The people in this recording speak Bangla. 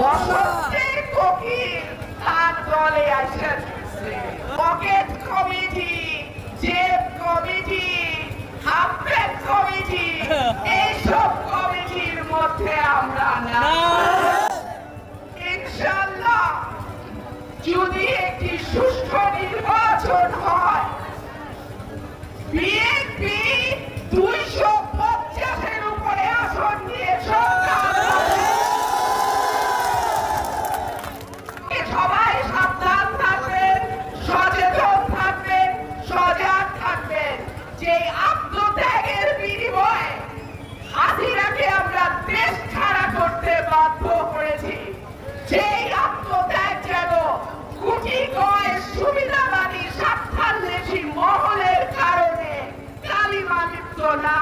বসন্তের কোকিল তার দলে আসেন পকেট কমিটি, জেব কমিটি, হাফ প্যান্ট কমিটি, এইসব কমিটির মধ্যে আমরা না। ইনশাআল্লাহ যদি একটি সুষ্ঠু নির্বাচন হয়, বিএনপি 250-এর উপরে আসন নিয়ে সরকার। সবাই সাবধান থাকবেন, সচেতন থাকবেন, সজাগ থাকবেন যে আত্মত্যাগের বিনিময়ে হাসিনাকে আমরা দেশ ছাড়া করতে বাধ্য করেছি। সেই আত্মত্যাগ যেন গুটি কয় সুবিধাবাদী স্বার্থান্বেষী মহলের কারণে কালিমা লিপ্ত না